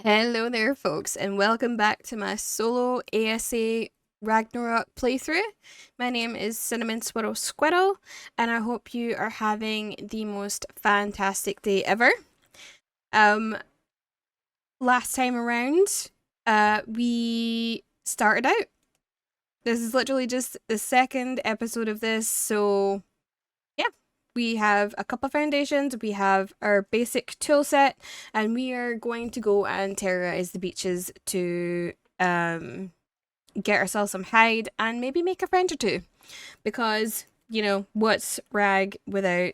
Hello there, folks, and welcome back to my solo ASA Ragnarok playthrough. My name is Cinnamon Swirl Squirrel, and I hope you are having the most fantastic day ever. Last time around, we started out. This is literally just the second episode of this, so yeah. We have a couple foundations, we have our basic tool set, and we are going to go and terrorize the beaches to get ourselves some hide and maybe make a friend or two. Because, what's Rag without,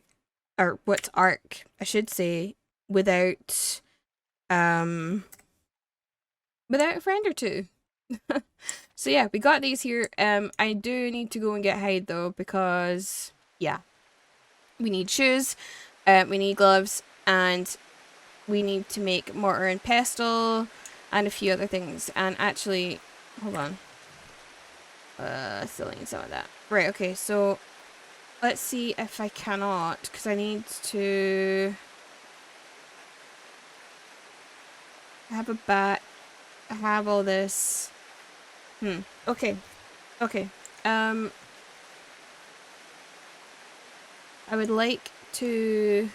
or what's Ark, I should say, without a friend or two. So yeah, we got these here. I do need to go and get hide though, because, yeah. We need shoes, we need gloves, and we need to make mortar and pestle, and a few other things. And actually, hold on. Still need some of that. Right, okay, so let's see if I cannot, because I need to have a bat. I have all this. Okay. I would like to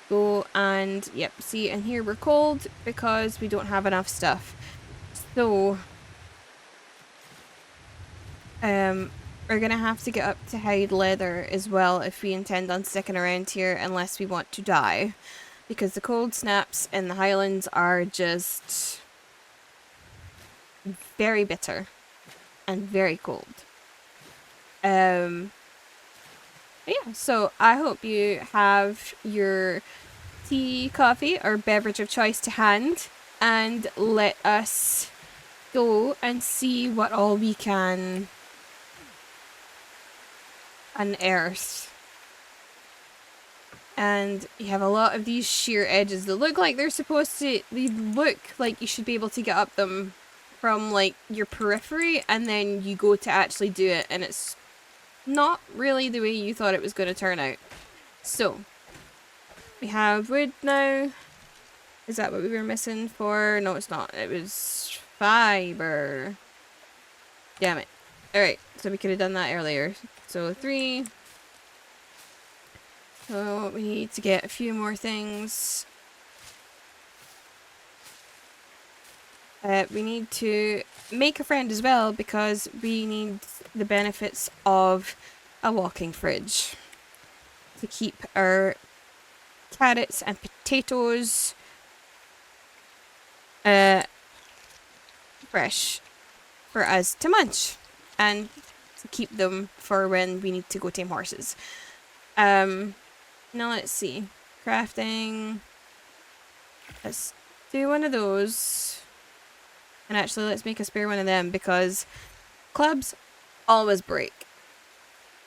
go and, yep, see, and here we're cold because we don't have enough stuff. So, we're gonna have to get up to hide leather as well if we intend on sticking around here, unless we want to die. Because the cold snaps in the Highlands are just very bitter and very cold. Yeah, so I hope you have your tea, coffee, or beverage of choice to hand, and let us go and see what all we can unearth. And you have a lot of these sheer edges that look like they're supposed to, they look like you should be able to get up them from like your periphery, and then you go to actually do it, and it's not really the way you thought it was going to turn out. So, we have wood now. Is that what we were missing for? No, it's not. It was fiber. Damn it. Alright, so we could have done that earlier. So, 3. So, we need to get a few more things. We need to make a friend as well, because we need the benefits of a walking fridge to keep our carrots and potatoes fresh for us to munch, and to keep them for when we need to go tame horses. Now let's see. Crafting. Let's do one of those. And actually, let's make a spare one of them, because clubs always break.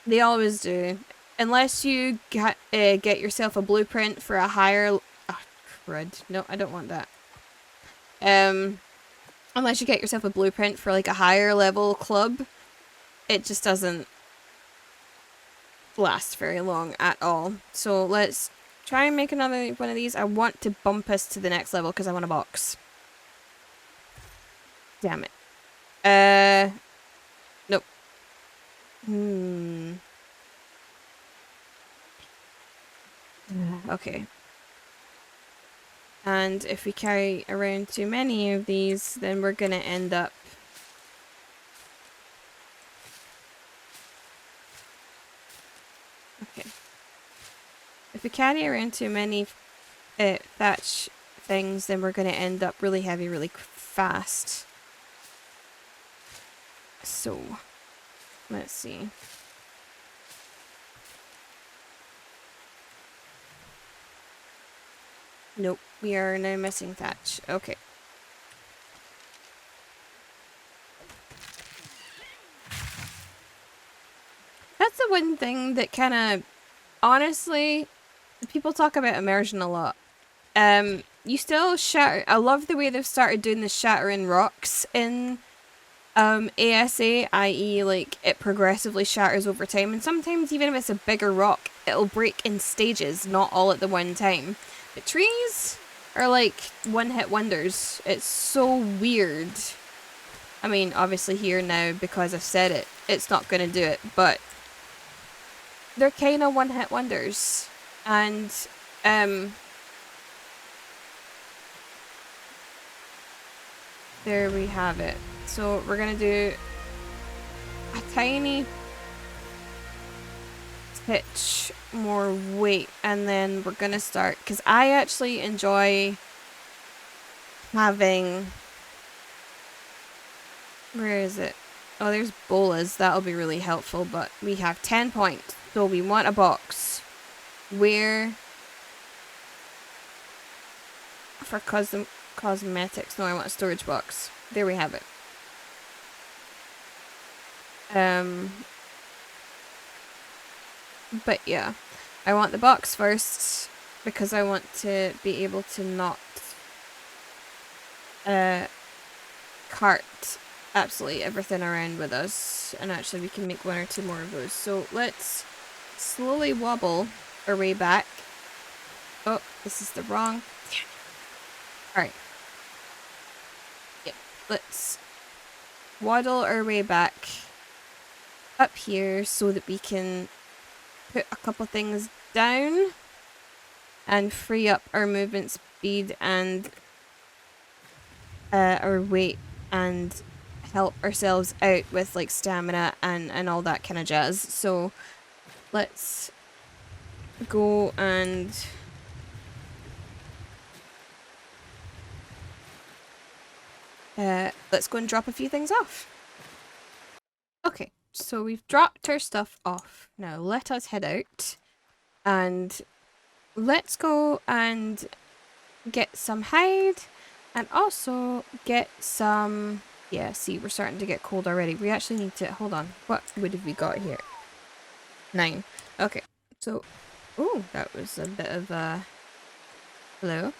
They always do. Unless you get yourself a blueprint for a higher... Oh, crud. No, I don't want that. Unless you get yourself a blueprint for like a higher level club, it just doesn't last very long at all. So let's try and make another one of these. I want to bump us to the next level because I want a box. Damn it. Nope. Okay. And if we carry around too many of these, then we're gonna end up... Okay. If we carry around too many thatch things, then we're gonna end up really heavy really fast. So, let's see. Nope, we are now missing thatch. Okay. That's the one thing that kind of, honestly, people talk about immersion a lot. You still shatter. I love the way they've started doing the shattering rocks in ASA, i.e. like it progressively shatters over time, and sometimes even if it's a bigger rock, it'll break in stages, not all at the one time. But trees, are like one-hit wonders. It's so weird. I mean, obviously here now, because I've said it, it's not going to do it, but they're kind of one-hit wonders. And, there we have it. So we're going to do a tiny pitch more weight, and then we're going to start, because I actually enjoy having... Where is it? Oh, there's bolas. That'll be really helpful, but we have 10 points. So we want a box. Where... For cosmetics. No, I want a storage box. There we have it. But yeah. I want the box first, because I want to be able to not... cart absolutely everything around with us, and actually we can make one or two more of those. So let's slowly wobble our way back. Oh, this is the wrong... Alright. Yep, let's waddle our way back up here so that we can put a couple things down and free up our movement speed and our weight, and help ourselves out with like stamina and all that kind of jazz. So let's go and drop a few things off. Okay, so we've dropped our stuff off. Now let us head out and let's go and get some hide and also get some... Yeah, see, we're starting to get cold already. We actually need to... Hold on. What wood have we got here? 9. Okay, so... Oh, that was a bit of a... Hello?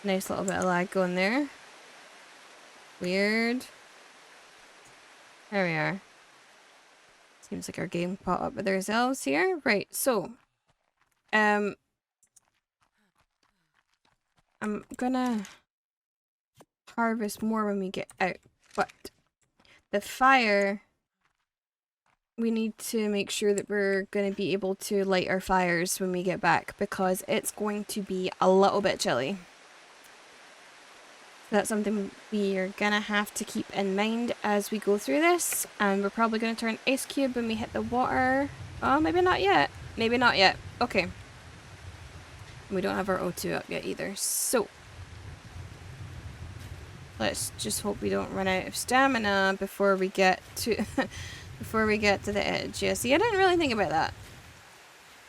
Nice little bit of lag going there. Weird. There we are. Seems like our game caught up with ourselves here. Right, so... I'm gonna harvest more when we get out, but the fire, we need to make sure that we're going to be able to light our fires when we get back, because it's going to be a little bit chilly. That's something we are going to have to keep in mind as we go through this, and we're probably going to turn ice cube when we hit the water. Oh, maybe not yet. Maybe not yet. Okay. We don't have our O2 up yet either, so let's just hope we don't run out of stamina before we get to before we get to the edge. Yeah, see, I didn't really think about that.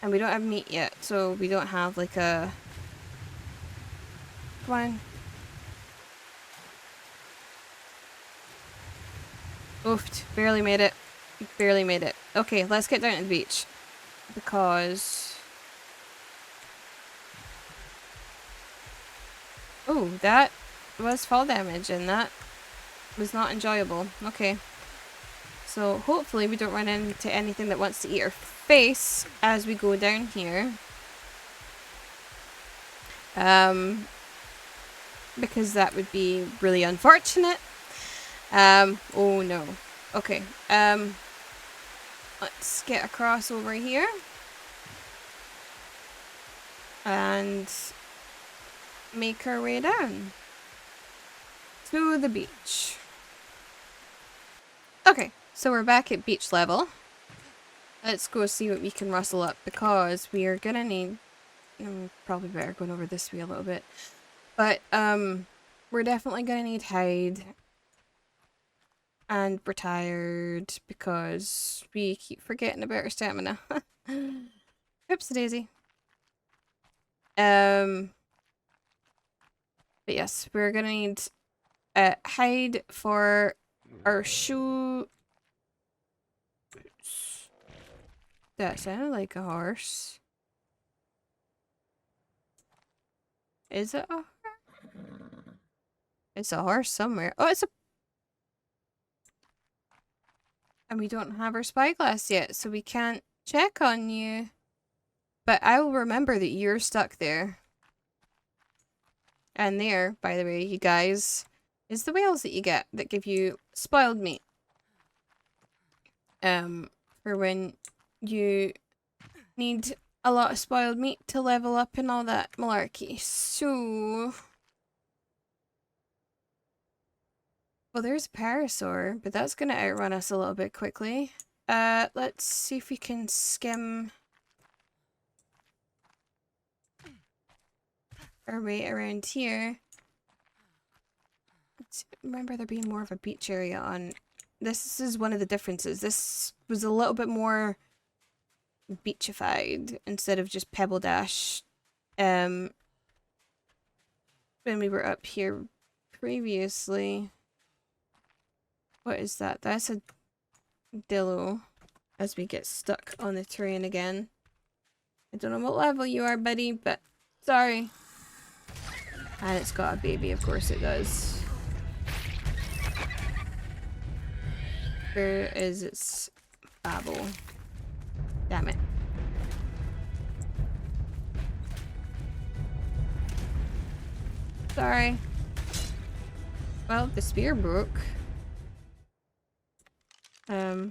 And we don't have meat yet, so we don't have like a... Come on. Oofed. Barely made it. Barely made it. Okay, let's get down to the beach. Because... Oh, that was fall damage, and that was not enjoyable. Okay. So hopefully we don't run into anything that wants to eat our face as we go down here. Because that would be really unfortunate. Oh no. Okay. Let's get across over here. And make our way down to the beach. Okay, so we're back at beach level. Let's go see what we can rustle up, because we are gonna need... probably better going over this way a little bit. But, we're definitely gonna need hide. And we're tired, because we keep forgetting about our stamina. Oops, daisy. But yes, we're gonna need hide for our shoe. That sounded like a horse. Is it a horse? It's a horse somewhere. Oh, it's a... And we don't have our spyglass yet, so we can't check on you. But I will remember that you're stuck there. And there, by the way, you guys, is the whales that you get that give you spoiled meat. For when you need a lot of spoiled meat to level up and all that malarkey. So... Well, there's a parasaur, but that's gonna outrun us a little bit quickly. Let's see if we can skim our way around here. Remember there being more of a beach area on... This is one of the differences. This was a little bit more beachified instead of just Pebble Dash. When we were up here previously. What is that? That's a dillo. As we get stuck on the terrain again. I don't know what level you are, buddy, but sorry. And it's got a baby, of course it does. Where is its babble? Damn it. Sorry. Well, the spear broke. Yeah.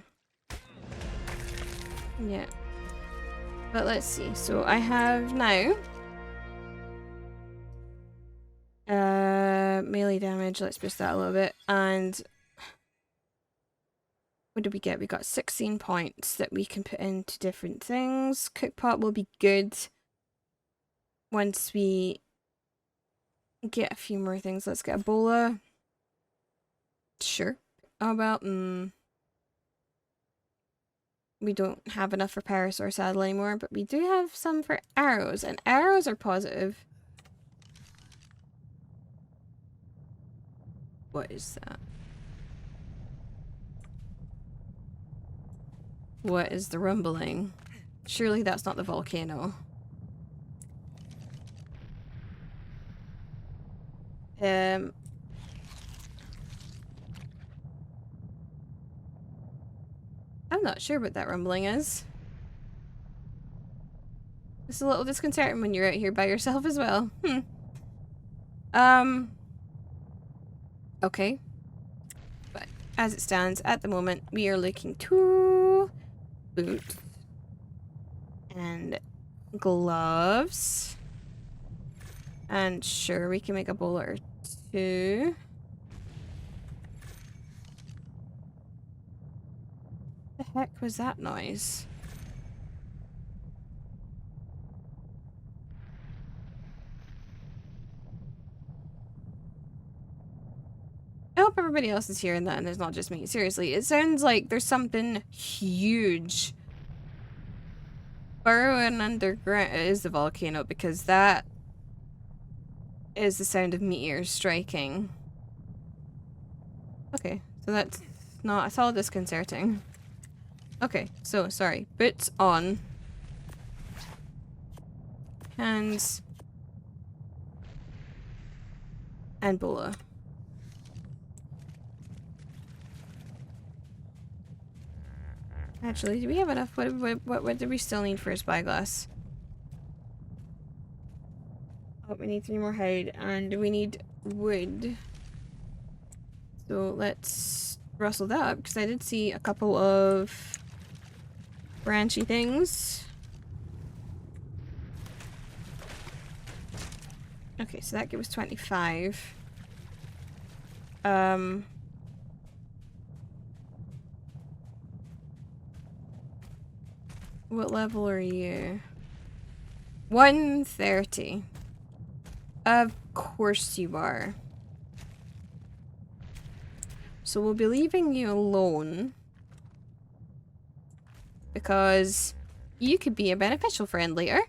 But let's see. So I have now melee damage, let's boost that a little bit, and what did we get? We got 16 points that we can put into different things. Cookpot will be good once we get a few more things. Let's get a bola. Sure. How about we don't have enough for Parasaur saddle anymore, but we do have some for arrows, and arrows are positive. What is that? What is the rumbling? Surely that's not the volcano. I'm not sure what that rumbling is. It's a little disconcerting when you're out here by yourself as well. Okay. But as it stands at the moment, we are looking to boots and gloves. And sure, we can make a bullet or two. The heck was that noise? I hope everybody else is hearing that and there's not just me. Seriously, it sounds like there's something huge burrowing underground. It is the volcano, because that is the sound of meteors striking. Okay, so that's not at all disconcerting. Okay, so sorry. Boots on. Hands. And bola. Actually, do we have enough? What do we still need for a spyglass? Oh, we need 3 more hide, and we need wood. So let's rustle that up, because I did see a couple of branchy things. Okay, so that gives us 25. What level are you? 130. Of course you are. So we'll be leaving you alone, because you could be a beneficial friend later.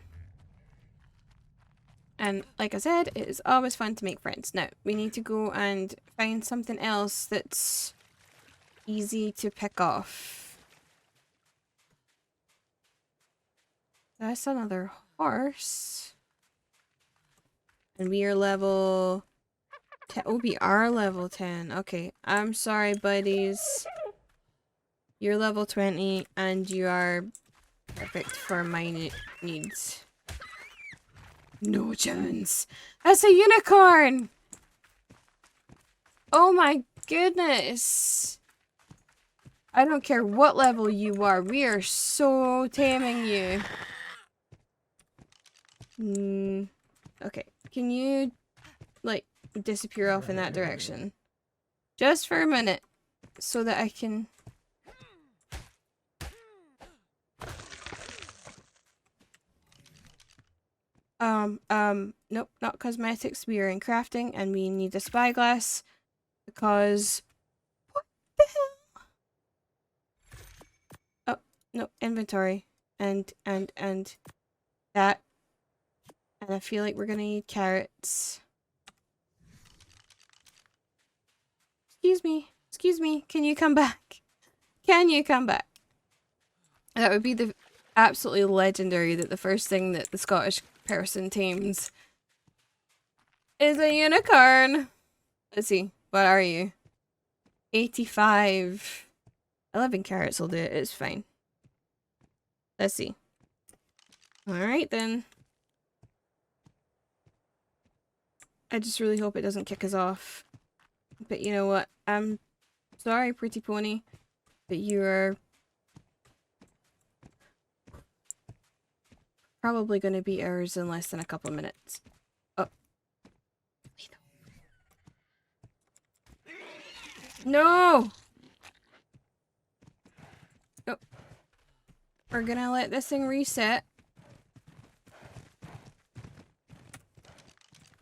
And like I said, it is always fun to make friends. Now, we need to go and find something else that's easy to pick off. That's another horse. And we are level 10. Oh, we are level 10. Okay, I'm sorry, buddies. You're level 20, and you are perfect for my needs. No chance. That's a unicorn! Oh my goodness. I don't care what level you are. We are so taming you. Okay. Can you, like, disappear off in that direction? Just for a minute. So that I can... Nope, not cosmetics. We are in crafting and we need a spyglass because... What the hell? Oh, no, inventory. And that. And I feel like we're gonna need carrots. Excuse me, can you come back? Can you come back? That would be the absolutely legendary that the first thing that the Scottish person tames is a unicorn. Let's see, what are you? 85. 11 carrots will do it, it's fine. Let's see. Alright then. I just really hope it doesn't kick us off. But you know what? I'm sorry, pretty pony, but you are probably going to be ours in less than a couple of minutes. Oh. No! Oh. We're gonna let this thing reset.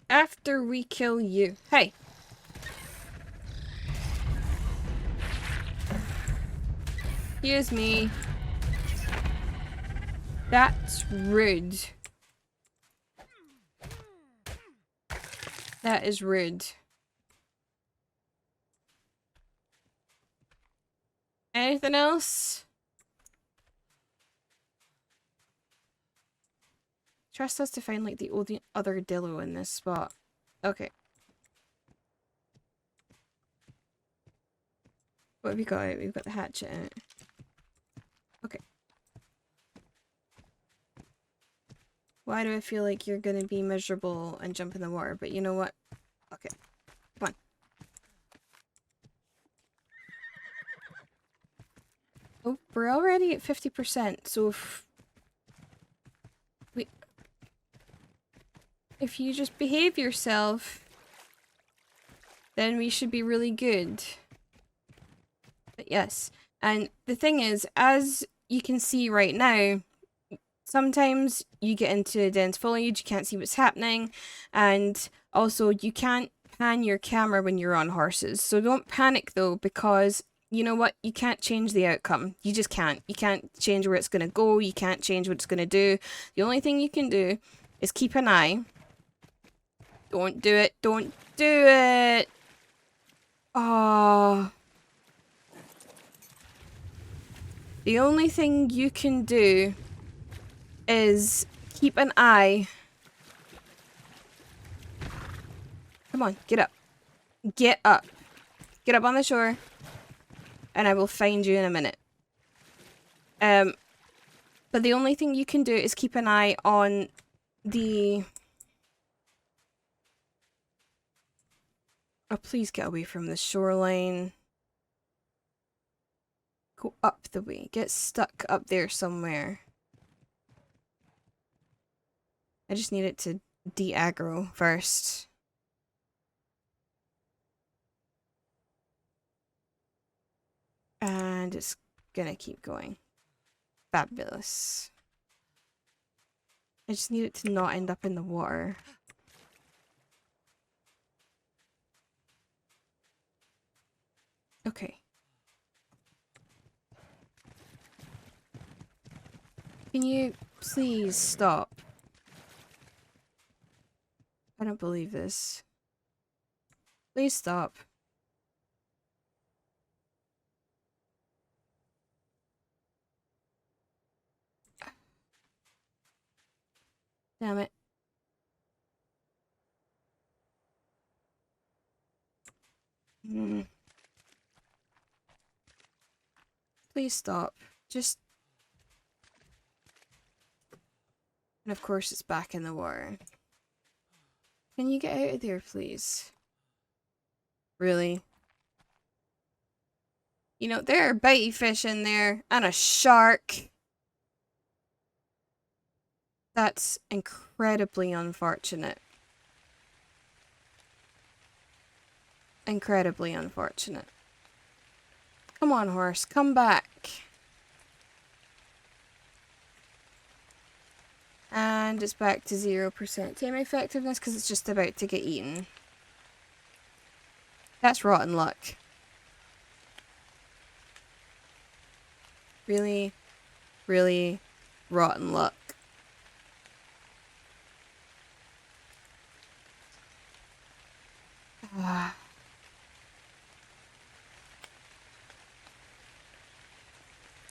After we kill you. Hey! Excuse me. That's rude. That is rude. Anything else? Trust us to find like the other Dillo in this spot. Okay. What have we got? We've got the hatchet in it. Okay. Why do I feel like you're gonna be miserable and jump in the water? But you know what? Okay. Come on. Oh, we're already at 50%, so if you just behave yourself, then we should be really good. But yes, and the thing is, as you can see right now, sometimes you get into dense foliage, you can't see what's happening, and also you can't pan your camera when you're on horses. So don't panic though, because you know what? You can't change the outcome. You just can't. You can't change where it's going to go. You can't change what it's going to do. The only thing you can do is keep an eye. Don't do it. Don't do it. Oh. The only thing you can do is keep an eye. Come on, get up. Get up. Get up on the shore. And I will find you in a minute. But the only thing you can do is keep an eye on the... Oh, please get away from the shoreline. Go up the way. Get stuck up there somewhere. I just need it to de-aggro first. And it's gonna keep going. Fabulous. I just need it to not end up in the water. Okay. Can you please stop? I don't believe this. Please stop. Damn it. Please stop. Just... And of course it's back in the water. Can you get out of there, please? Really? You know, there are bitey fish in there and a shark. That's incredibly unfortunate. Incredibly unfortunate. Come on, horse, come back. And it's back to 0% tame effectiveness because it's just about to get eaten. That's rotten luck. Really, really rotten luck.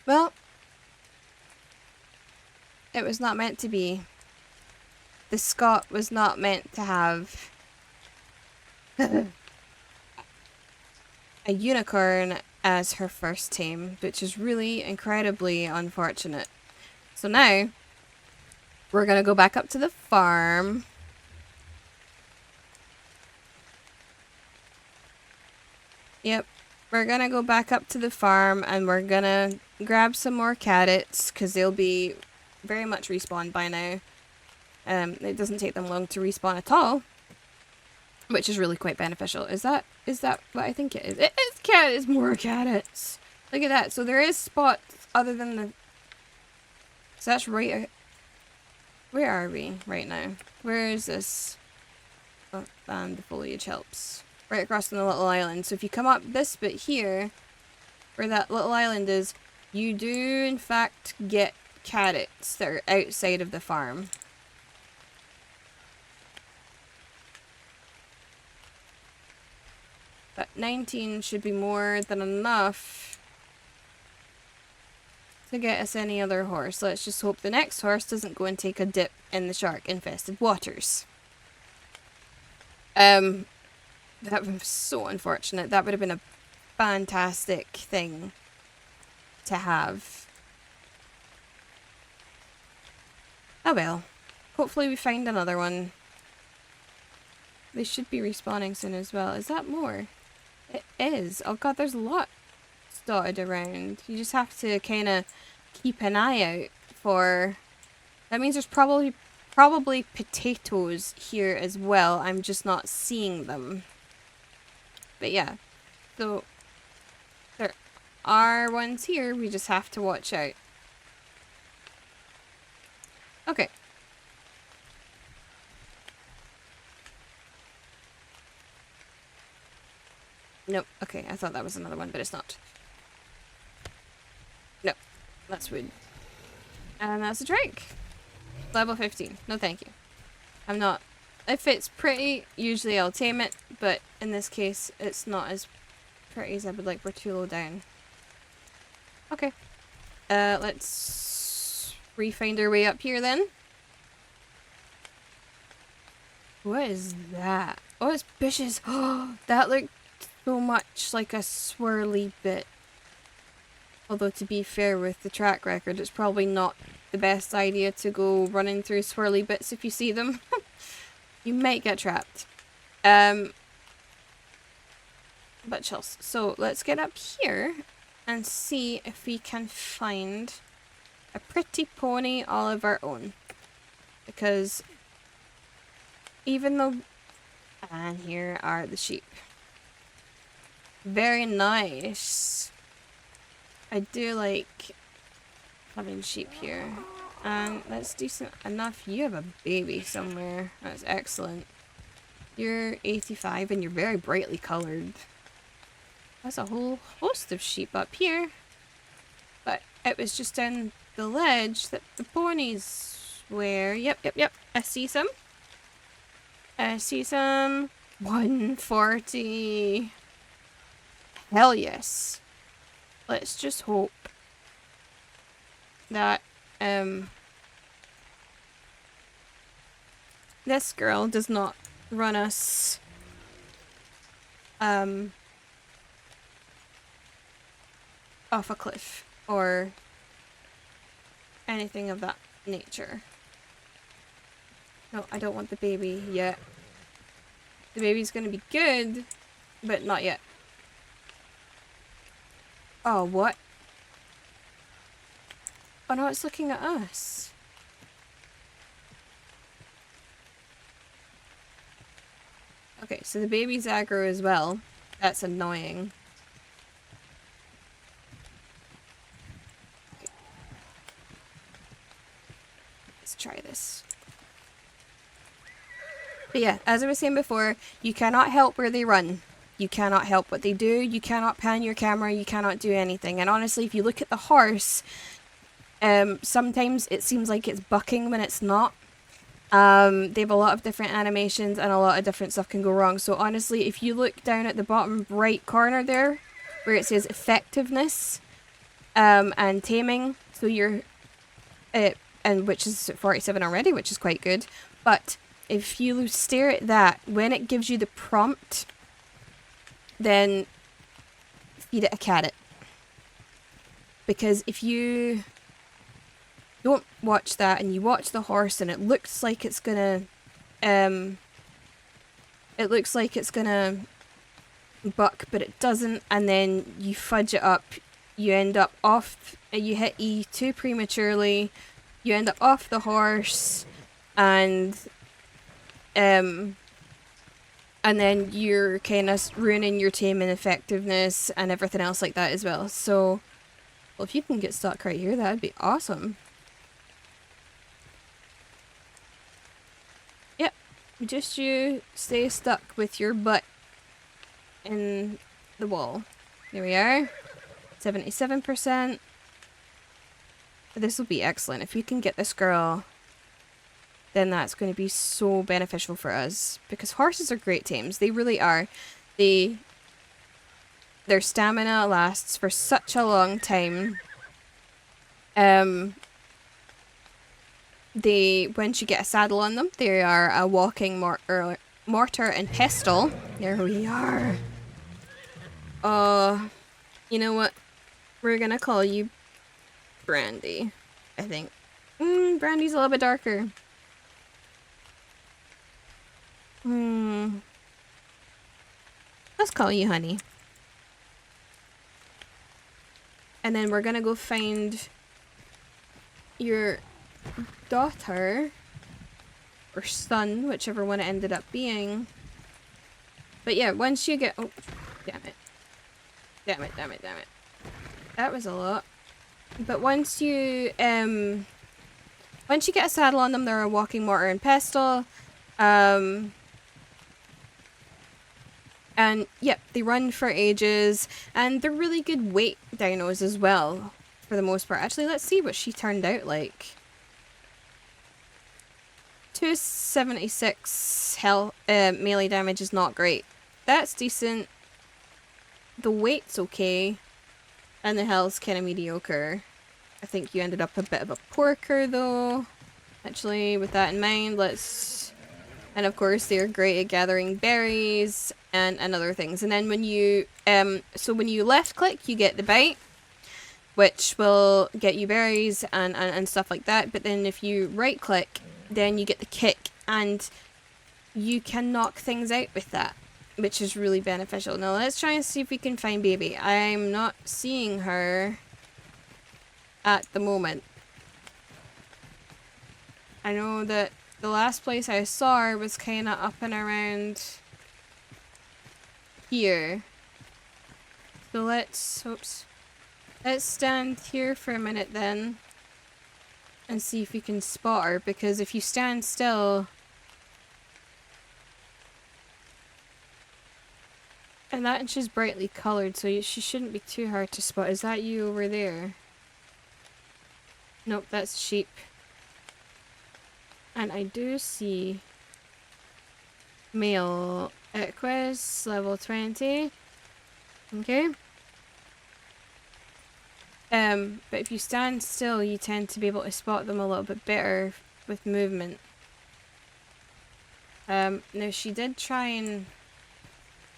Well, it was not meant to be. The Scot was not meant to have a unicorn as her first tame, which is really incredibly unfortunate. So now, we're gonna go back up to the farm. Yep, we're gonna go back up to the farm and we're gonna grab some more carrots because they'll be very much respawned by now. It doesn't take them long to respawn at all, which is really quite beneficial. Is that what I think it is? It is carrots, more carrots. Look at that. So there is spots other than the... So that's right... Where are we right now? Where is this? Oh, and the foliage helps. Right across from the little island. So if you come up this bit here, where that little island is, you do in fact get carrots that are outside of the farm. But 19 should be more than enough to get us any other horse. Let's just hope the next horse doesn't go and take a dip in the shark-infested waters. That was so unfortunate. That would have been a fantastic thing to have. Oh well. Hopefully we find another one. They should be respawning soon as well. Is that more? It is. Oh god, there's a lot dotted around. You just have to kind of keep an eye out for... That means there's probably potatoes here as well. I'm just not seeing them. But yeah. So there are ones here. We just have to watch out. Okay. Nope. Okay, I thought that was another one, but it's not. Nope. That's wood. And that's a drink. Level 15. No thank you. I'm not... If it's pretty, usually I'll tame it, but in this case, it's not as pretty as I would like. We're too low down. Okay. Let's re-find our way up here then. What is that? Oh, it's bushes. Oh, that looked so much like a swirly bit. Although to be fair with the track record, it's probably not the best idea to go running through swirly bits if you see them. You might get trapped. But chills. So let's get up here and see if we can find a pretty pony all of our own. Because even though... And here are the sheep. Very nice. I do like having sheep here. And that's decent enough. You have a baby somewhere. That's excellent. You're 85 and you're very brightly coloured. There's a whole host of sheep up here. But it was just down the ledge that the ponies were. Yep. I see some. 140. Hell yes. Let's just hope that this girl does not run us off a cliff or anything of that nature. No, I don't want the baby yet. The baby's gonna be good, but not yet. Oh, what? Oh no, it's looking at us. Okay, so the baby's aggro as well. That's annoying. Okay. Let's try this. But yeah, as I was saying before, you cannot help where they run. You cannot help what they do. You cannot pan your camera. You cannot do anything. And honestly, if you look at the horse, sometimes it seems like it's bucking when it's not. They have a lot of different animations and a lot of different stuff can go wrong. So honestly, if you look down at the bottom right corner there, where it says effectiveness, and taming, so you're, and which is 47 already, which is quite good. But if you stare at that, when it gives you the prompt, then feed it a carrot. Because if you don't watch that and you watch the horse and it looks like it's gonna buck, but it doesn't, and then you fudge it up, you end up off, you hit E too prematurely, you end up off the horse, and then you're kind of ruining your tame and effectiveness and everything else like that as well. So, well, if you can get stuck right here, that'd be awesome. Yep, just you stay stuck with your butt in the wall. There we are. 77%. This will be excellent. If we can get this girl, then that's going to be so beneficial for us. Because horses are great tames. They really are. Their stamina lasts for such a long time. Once you get a saddle on them, they are a walking mortar and pestle. There we are. You know what? We're gonna call you Brandy, I think. Brandy's a little bit darker. Let's call you Honey. And then we're gonna go find your daughter or son, whichever one it ended up being. But yeah, once you get... Oh, damn it. Damn it, damn it, damn it. That was a lot. But once you get a saddle on them, they're a walking mortar and pestle. And yep, they run for ages, and they're really good weight dinos as well, for the most part. Actually, let's see what she turned out like. 276 health, melee damage is not great. That's decent. The weight's okay, and the health's kind of mediocre. I think you ended up a bit of a porker though. Actually, with that in mind, let's... And of course, they're great at gathering berries and other things. And then when you, so when you left click, you get the bite, which will get you berries and stuff like that. But then if you right click, then you get the kick, and you can knock things out with that, which is really beneficial. Now let's try and see if we can find Baby. I'm not seeing her at the moment. I know that the last place I saw her was kind of up and around here. So let's stand here for a minute then and see if we can spot her, because if you stand still and that she's brightly colored, so she shouldn't be too hard to spot. Is that you over there? Nope, that's sheep. And I do see male Equus, level 20. Okay. But if you stand still, you tend to be able to spot them a little bit better with movement. Now she did try and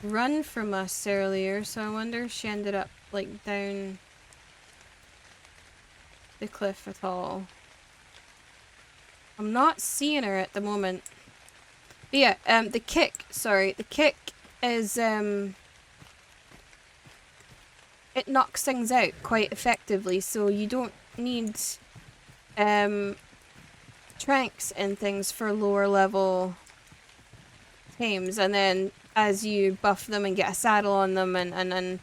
run from us earlier, so I wonder if she ended up like down the cliff at all. I'm not seeing her at the moment. But yeah, the kick is, it knocks things out quite effectively, so you don't need, tranks and things for lower level tames, and then as you buff them and get a saddle on them and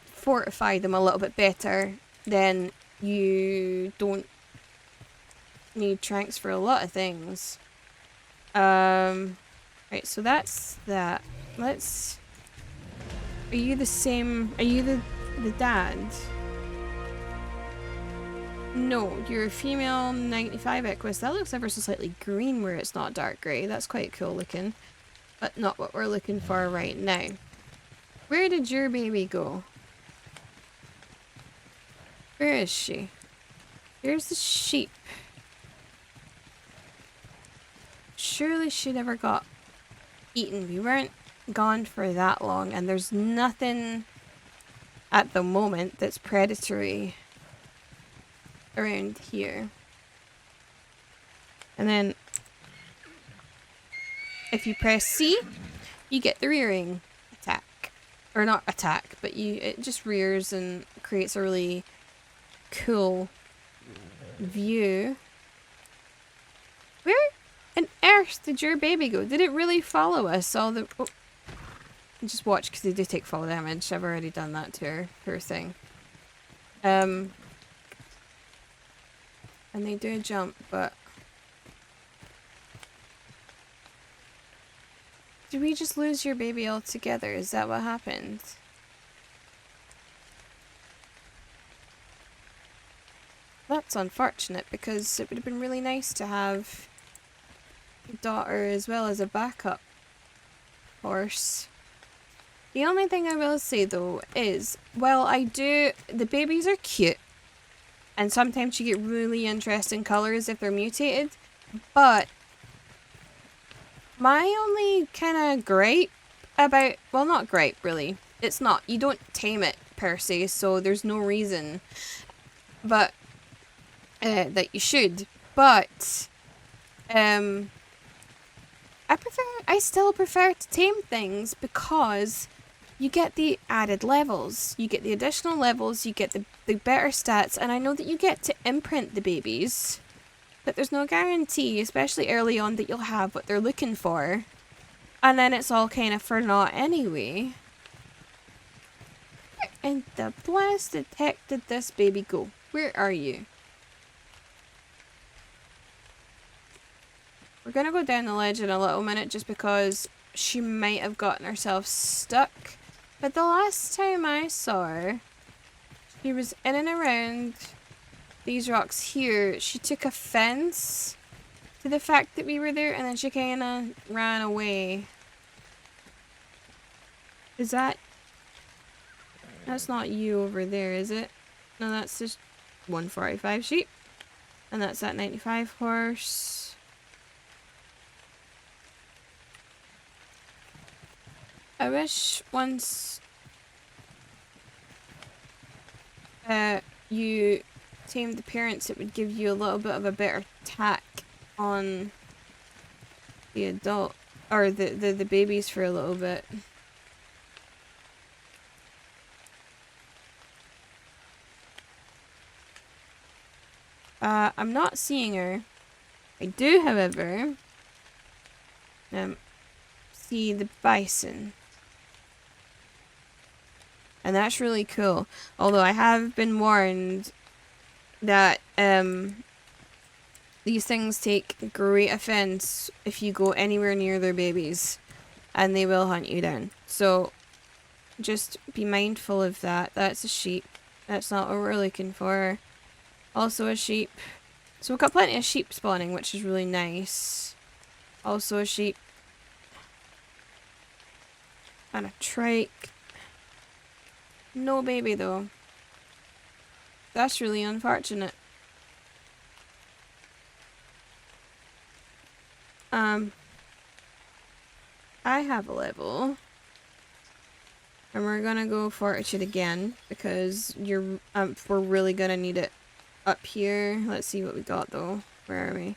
fortify them a little bit better, then you don't need tranks for a lot of things. Right, so that's that. Let's... Are you the same... Are you the dad? No, you're a female 95 Equus. That looks ever so slightly green where it's not dark grey. That's quite cool looking. But not what we're looking for right now. Where did your baby go? Where is she? Here's the sheep. Surely she never got eaten. We weren't gone for that long, and there's nothing at the moment that's predatory around here. And then if you press C, you get the rearing attack. Or not attack, but it just rears and creates a really cool view. Where on earth did your baby go? Did it really follow us all the... Oh. Just watch, because they do take fall damage. I've already done that to her thing. And they do jump, but... Did we just lose your baby altogether? Is that what happened? That's unfortunate, because it would have been really nice to have a daughter as well as a backup horse. The only thing I will say though is, well, the babies are cute, and sometimes you get really interesting colours if they're mutated, but my only kind of gripe about, well, not gripe really, it's not, you don't tame it per se, so there's no reason, but, that you should, but, I still prefer to tame things because you get the added levels, you get the additional levels, you get the better stats, and I know that you get to imprint the babies, but there's no guarantee, especially early on, that you'll have what they're looking for, and then it's all kind of for naught anyway. Where in the blasted heck did this baby go? Where are you? We're gonna go down the ledge in a little minute just because she might have gotten herself stuck. But the last time I saw her, she was in and around these rocks here. She took offense to the fact that we were there, and then she kind of ran away. Is that... That's not you over there, is it? No, that's just 145 sheep. And that's that 95 horse. I wish once you tamed the parents, it would give you a little bit of a better tack on the adult, or the babies for a little bit. I'm not seeing her. I do, however, see the bison. And that's really cool. Although I have been warned that these things take great offense if you go anywhere near their babies, and they will hunt you down. So just be mindful of that. That's a sheep. That's not what we're looking for. Also a sheep. So we've got plenty of sheep spawning, which is really nice. Also a sheep. And a trike. No baby though. That's really unfortunate. I have a level. And we're gonna go fortitude again because we're really gonna need it up here. Let's see what we got though. Where are we?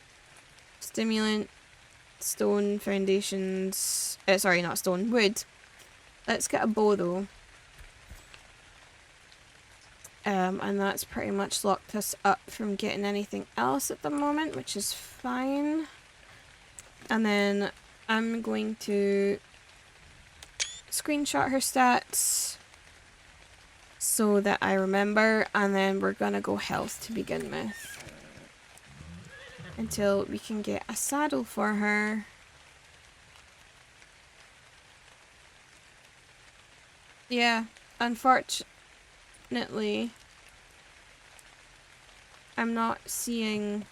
Stimulant. stone foundations. Sorry, not stone, wood. Let's get a bow though. And that's pretty much locked us up from getting anything else at the moment, which is fine. And then I'm going to screenshot her stats so that I remember, and then we're gonna go health to begin with until we can get a saddle for her. Yeah, unfortunately, I'm not seeing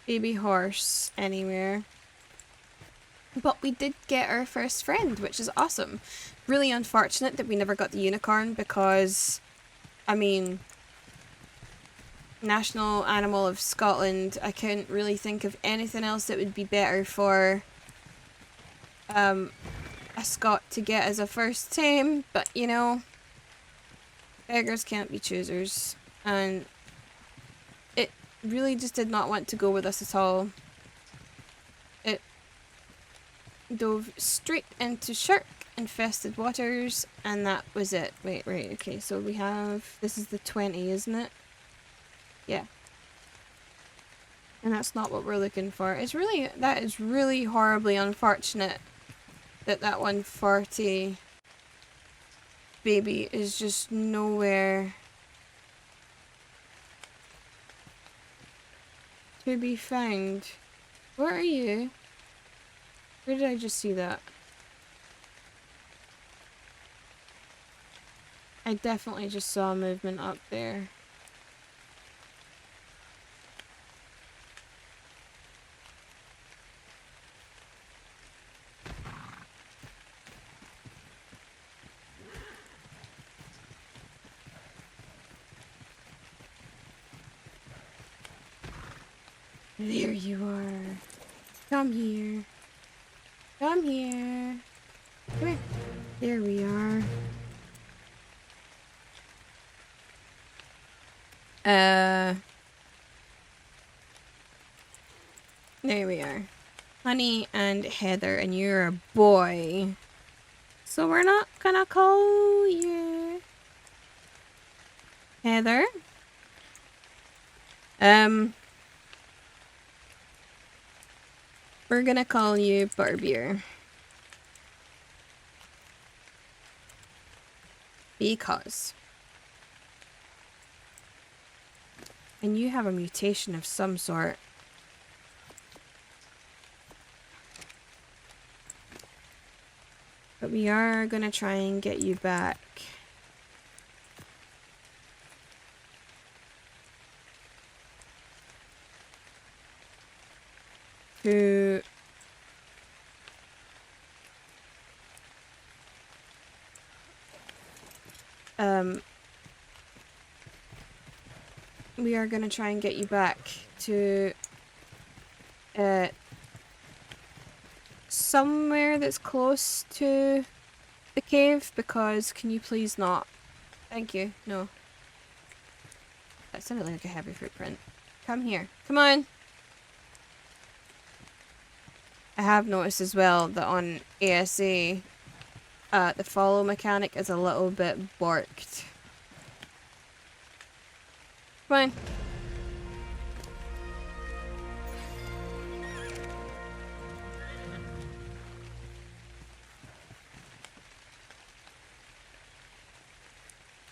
baby horse anywhere. But we did get our first friend, which is awesome. Really unfortunate that we never got the unicorn because, I mean, national animal of Scotland, I couldn't really think of anything else that would be better for a Scot to get as a first tame, but you know, beggars can't be choosers, and it really just did not want to go with us at all. It dove straight into shark infested waters, and that was it. Wait, right, okay, so we have, this is the 20, isn't it? Yeah. And that's not what we're looking for. It's really, that is really horribly unfortunate that that 140 baby is just nowhere to be found. Where are you? Where did I just see that? I definitely just saw movement up there. There you are. Come here. Come here. Come here. There we are. There we are. Honey and Heather, and you're a boy. So we're not gonna call you Heather. We're gonna call you Butterbeer. Because. And you have a mutation of some sort. But we are gonna try and get you back. To we are gonna try and get you back to somewhere that's close to the cave, because can you please not? Thank you. No. That sounded like a heavy footprint. Come here. Come on. I have noticed as well that on ASA, the follow mechanic is a little bit borked. Come on.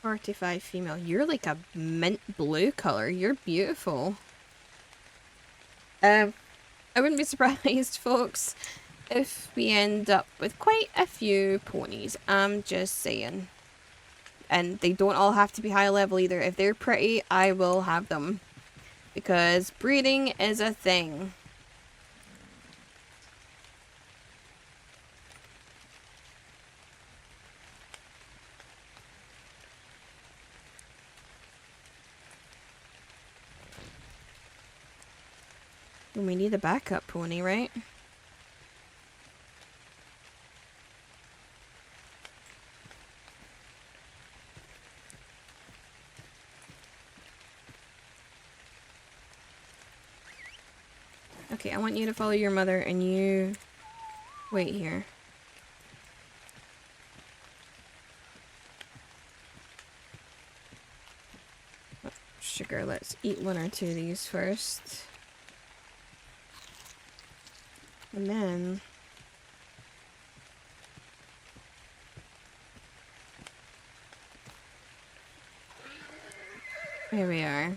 "45 female. You're like a mint blue color. You're beautiful." I wouldn't be surprised, folks, if we end up with quite a few ponies. I'm just saying. And they don't all have to be high level either. If they're pretty, I will have them. Because breeding is a thing. We need a backup pony, right? Okay, I want you to follow your mother and you wait here. Oh, sugar, let's eat one or two of these first. And then... here we are.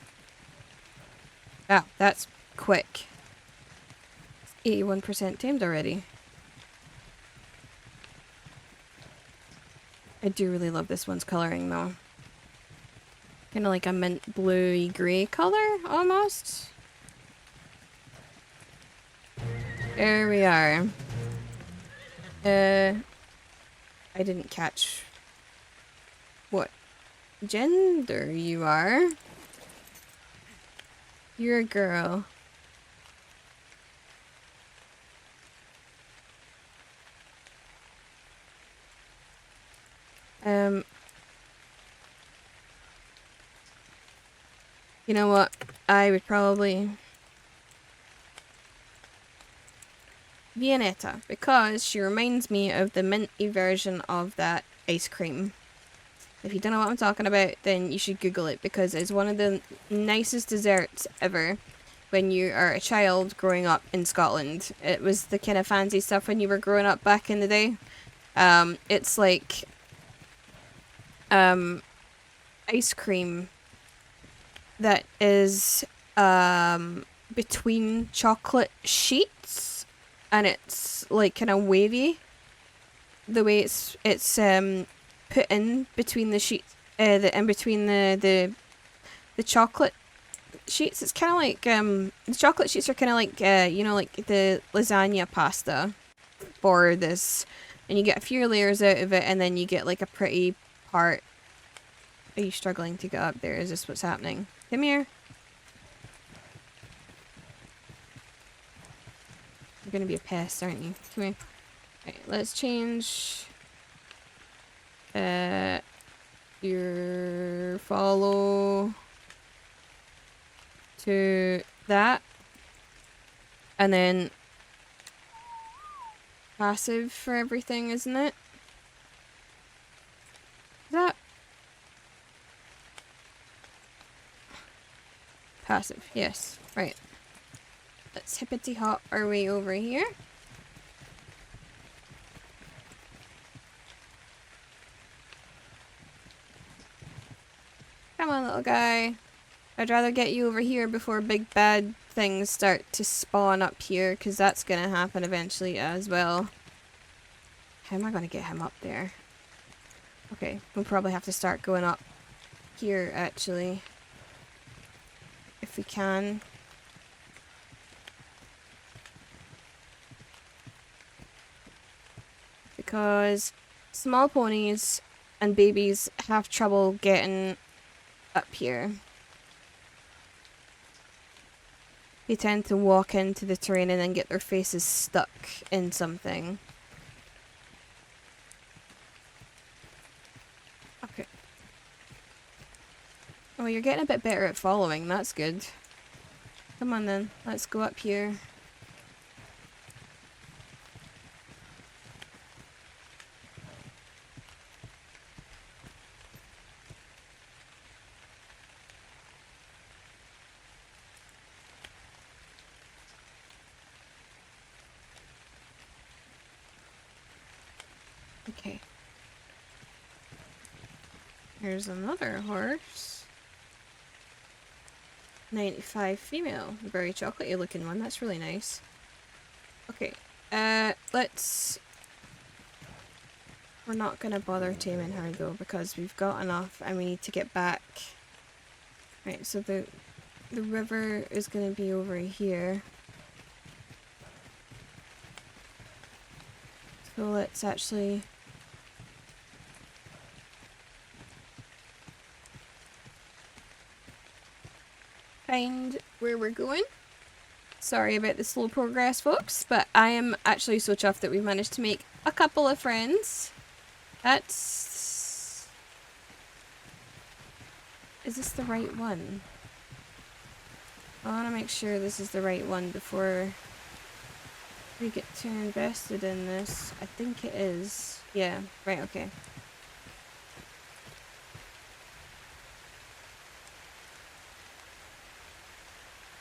Oh, that's quick. 81% tamed already. I do really love this one's coloring though. Kind of like a mint bluey grey color almost. There we are. I didn't catch what gender you are. You're a girl. You know what? I would probably... Viennetta, because she reminds me of the minty version of that ice cream. If you don't know what I'm talking about, then you should Google it, because it's one of the nicest desserts ever when you are a child growing up in Scotland. It was the kind of fancy stuff when you were growing up back in the day. It's like ice cream that is between chocolate sheets, and it's like kind of wavy the way it's put in between the sheets, in between the chocolate sheets. It's kind of like the chocolate sheets are kind of like you know, like the lasagna pasta for this, and you get a few layers out of it, and then you get like a pretty part. Are you struggling to get up there? Is this what's happening? Come here. You're gonna be a pest, aren't you? Come here. Right, let's change your follow to that, and then passive for everything, isn't it? Is that passive? Yes. Right. Let's hippity hop our way over here. Come on, little guy. I'd rather get you over here before big bad things start to spawn up here, because that's going to happen eventually as well. How am I going to get him up there? Okay, we'll probably have to start going up here, actually. If we can. Because small ponies and babies have trouble getting up here. They tend to walk into the terrain and then get their faces stuck in something. Okay. Oh, you're getting a bit better at following. That's good. Come on then. Let's go up here. Okay. Here's another horse. 95 female. Very chocolatey looking one. That's really nice. Okay. Let's... We're not gonna bother taming her though, because we've got enough and we need to get back. Right, so the river is gonna be over here. So let's actually... find where we're going. Sorry about the slow progress, folks, but I am actually so chuffed that we've managed to make a couple of friends. That's... Is this the right one? I want to make sure this is the right one before We get too invested in this. I think it is. Yeah, right, okay.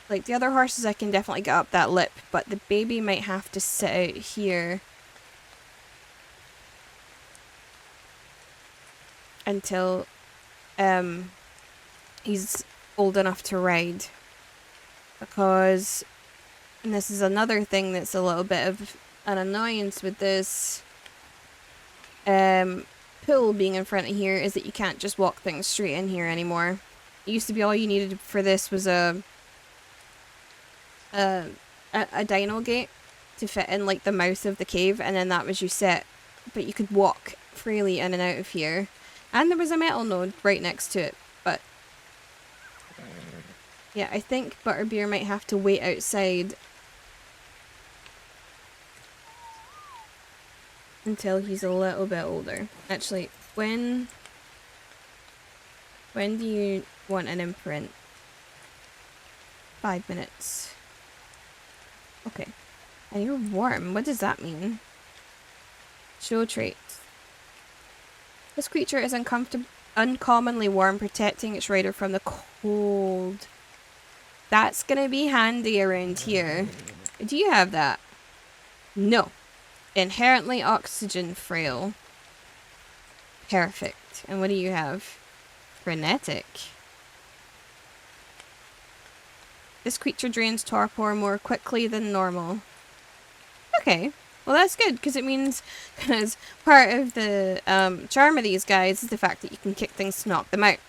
Like, the other horses I can definitely get up that lip, but the baby might have to sit out here until he's old enough to ride. Because, and this is another thing that's a little bit of an annoyance with this pool being in front of here, is that you can't just walk things straight in here anymore. It used to be all you needed for this was a dino gate to fit in like the mouth of the cave, and then that was you set. But you could walk freely in and out of here, and there was a metal node right next to it. But yeah, I think Butterbeer might have to wait outside until he's a little bit older. Actually, when do you want an imprint? 5 minutes. Okay. And you're warm. What does that mean? Show traits. This creature is uncommonly warm, protecting its rider from the cold. That's gonna be handy around here. Do you have that? No. Inherently oxygen frail. Perfect. And what do you have? Frenetic. This creature drains torpor more quickly than normal. Okay. Well, that's good, because it means, because part of the charm of these guys is the fact that you can kick things to knock them out.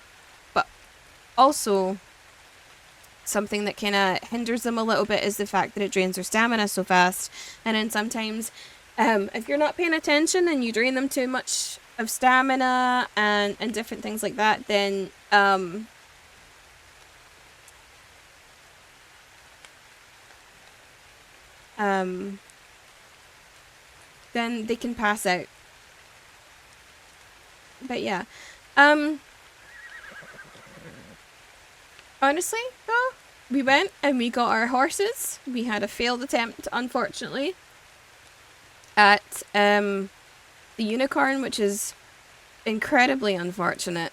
But also, something that kind of hinders them a little bit is the fact that it drains their stamina so fast. And then sometimes, if you're not paying attention and you drain them too much of stamina and different things like that, then then they can pass out. But yeah. Honestly, though, we went and we got our horses. We had a failed attempt, unfortunately, at the unicorn, which is incredibly unfortunate,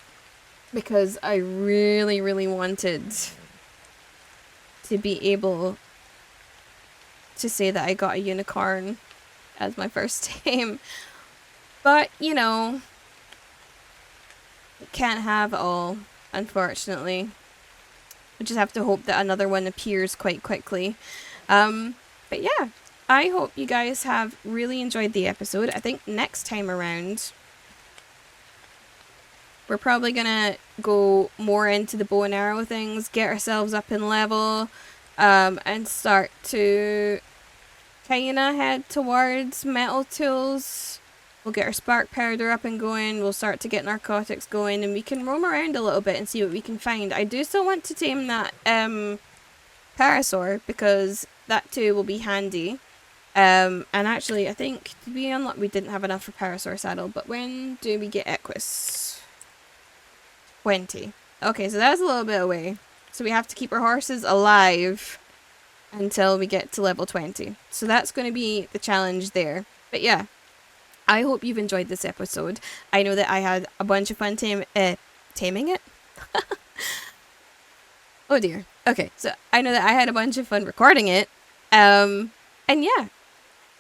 because I really, really wanted to be able to say that I got a unicorn as my first tame. But, you know, can't have it all, unfortunately. We just have to hope that another one appears quite quickly. But yeah, I hope you guys have really enjoyed the episode. I think next time around, we're probably gonna go more into the bow and arrow things, get ourselves up in level, and start to kinda head towards metal tools. We'll get our spark powder up and going, we'll start to get narcotics going, and we can roam around a little bit and see what we can find. I do still want to tame that parasaur, because that too will be handy. And actually, I think, did we unlock? We didn't have enough for parasaur saddle, but when do we get Equus? 20. Okay, so that's a little bit away. So we have to keep our horses alive until we get to level 20. So that's going to be the challenge there. But yeah, I hope you've enjoyed this episode. I know that I had a bunch of fun taming it. Oh dear. Okay, so I know that I had a bunch of fun recording it. And yeah,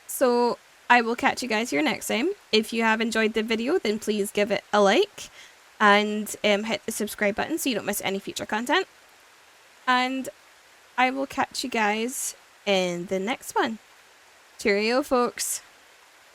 so I will catch you guys here next time. If you have enjoyed the video, then please give it a like and hit the subscribe button so you don't miss any future content. And I will catch you guys in the next one. Cheerio, folks.